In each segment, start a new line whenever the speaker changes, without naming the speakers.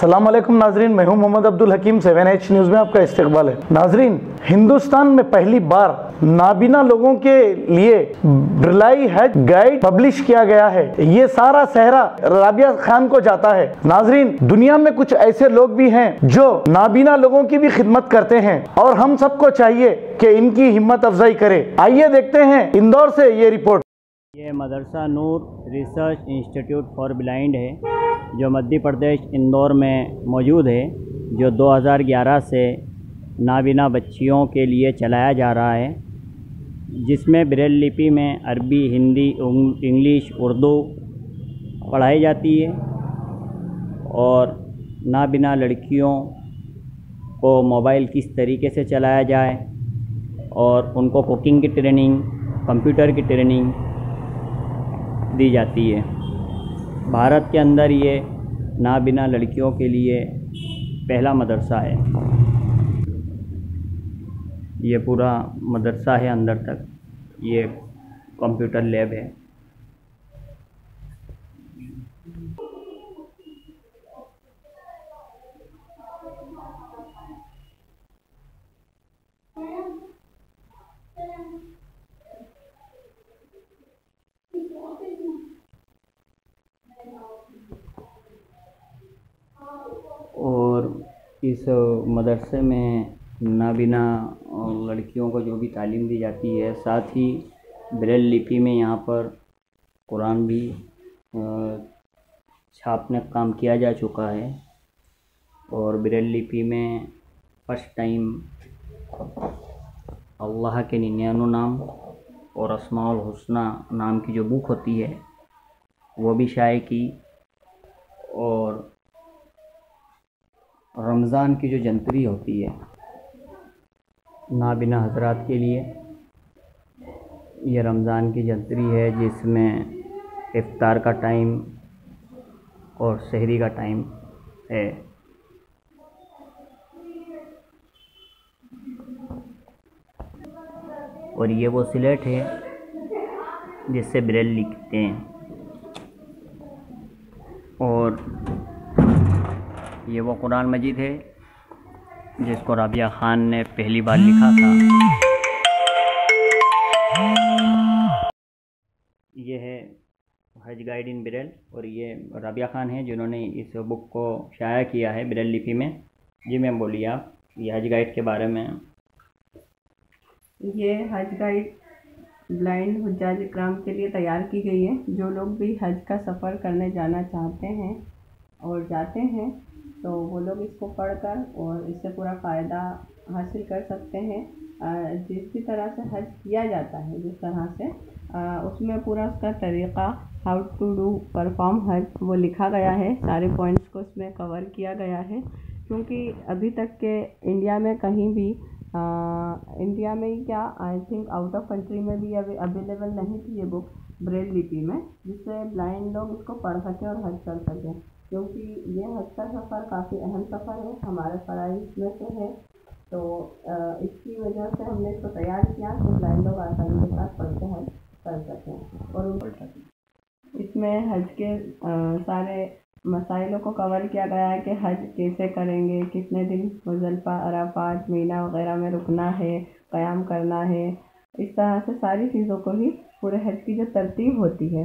अस्सलाम वालेकुम नाजरीन, मैं हूं मोहम्मद अब्दुल हकीम। 7H न्यूज़ में आपका इस्तकबाल है। नाजरीन, हिंदुस्तान में पहली बार नाबीना लोगों के लिए ब्रेलाई हज गाइड पब्लिश किया गया है। ये सारा सहरा राबिया खान को जाता है। नाजरीन, दुनिया में कुछ ऐसे लोग भी हैं जो नाबीना लोगों की भी खिदमत करते हैं और हम सबको चाहिए कि इनकी हिम्मत अफजाई करें। आइए देखते हैं इंदौर से ये रिपोर्ट।
ये मदरसा नूर रिसर्च इंस्टीट्यूट फॉर ब्लाइंड है जो मध्य प्रदेश इंदौर में मौजूद है, जो 2011 से नाबीना बच्चियों के लिए चलाया जा रहा है, जिसमें ब्रेल लिपि में अरबी, हिंदी, इंग्लिश, उर्दू पढ़ाई जाती है और नाबीना लड़कियों को मोबाइल किस तरीके से चलाया जाए और उनको कुकिंग की ट्रेनिंग, कंप्यूटर की ट्रेनिंग दी जाती है। भारत के अंदर ये नाबीना लड़कियों के लिए पहला मदरसा है। ये पूरा मदरसा है, अंदर तक ये कंप्यूटर लैब है। और इस मदरसे में नाबीना लड़कियों को जो भी तालीम दी जाती है, साथ ही ब्रेल लिपि में यहाँ पर कुरान भी छापने का काम किया जा चुका है और ब्रेल लिपि में फर्स्ट टाइम अल्लाह के 99 नाम और अस्माउल हुस्ना नाम की जो बुक होती है वो भी शाये की, और रमज़ान की जो जंतरी होती है नाबीना हजरात के लिए, ये रमज़ान की जंतरी है जिसमें इफ्तार का टाइम और सहरी का टाइम है। और ये वो सिलेट है जिससे ब्रेल लिखते हैं, और ये वो कुरान मजीद है जिसको राबिया खान ने पहली बार लिखा था। ये है हज गाइड इन ब्रेल और ये राबिया खान है जिन्होंने इस बुक को शाया किया है ब्रेल लिपि में। जी मैम, बोलिए आप ये हज गाइड के बारे में।
ये हज गाइड ब्लाइंड हुज्जाज इकराम के लिए तैयार की गई है। जो लोग भी हज का सफ़र करने जाना चाहते हैं और जाते हैं तो वो लोग इसको पढ़कर और इससे पूरा फ़ायदा हासिल कर सकते हैं। जिस भी तरह से हज किया जाता है, जिस तरह से उसमें पूरा उसका तरीक़ा, हाउ टू डू परफॉर्म हज, वो लिखा गया है। सारे पॉइंट्स को उसमें कवर किया गया है, क्योंकि अभी तक के इंडिया में कहीं भी इंडिया में ही क्या, I think out of country में भी अभी अवेलेबल नहीं थी ये बुक ब्रेल लिपि में, जिससे ब्लाइंड लोग इसको पढ़ सकें और हज कर सकें। क्योंकि ये हज का सफ़र काफ़ी अहम सफ़र है, हमारे फ़राइज़ में से है, तो इसकी वजह से हमने इसको तैयार किया कि ब्लाइंड लोग आसानी के साथ पढ़ के हज कर सकें और इसमें हज के सारे मसाइलों को कवर किया गया है कि हज कैसे करेंगे, कितने दिन मुज़दलिफ़ा, अराफात, मीना वगैरह में रुकना है, क़याम करना है। इस तरह से सारी चीज़ों को ही पूरे हज की जो तरतीब होती है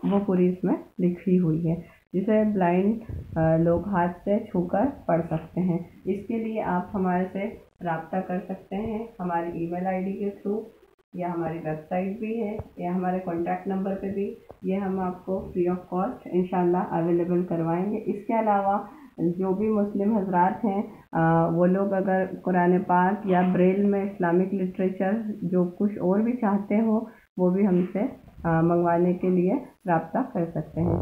वो पूरी इसमें लिखी हुई है, जिसे ब्लाइंड लोग हाथ से छूकर पढ़ सकते हैं। इसके लिए आप हमारे से रब्ता कर सकते हैं हमारी ईमेल आईडी के थ्रू, या हमारी वेबसाइट भी है, या हमारे कॉन्टैक्ट नंबर पे भी ये हम आपको फ्री ऑफ कॉस्ट इंशाल्लाह अवेलेबल करवाएंगे। इसके अलावा जो भी मुस्लिम हजरात हैं वो लोग अगर कुरान पाक या ब्रेल में इस्लामिक लिटरेचर जो कुछ और भी चाहते हो वो भी हमसे मंगवाने के लिए राब्ता कर सकते हैं।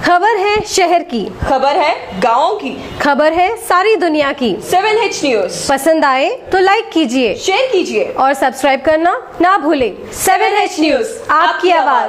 खबर है शहर की,
खबर है गाँव की,
खबर है सारी दुनिया की।
7H न्यूज़
पसंद आए तो लाइक कीजिए,
शेयर कीजिए
और सब्सक्राइब करना ना भूलें।
7H न्यूज़,
आपकी आवाज़।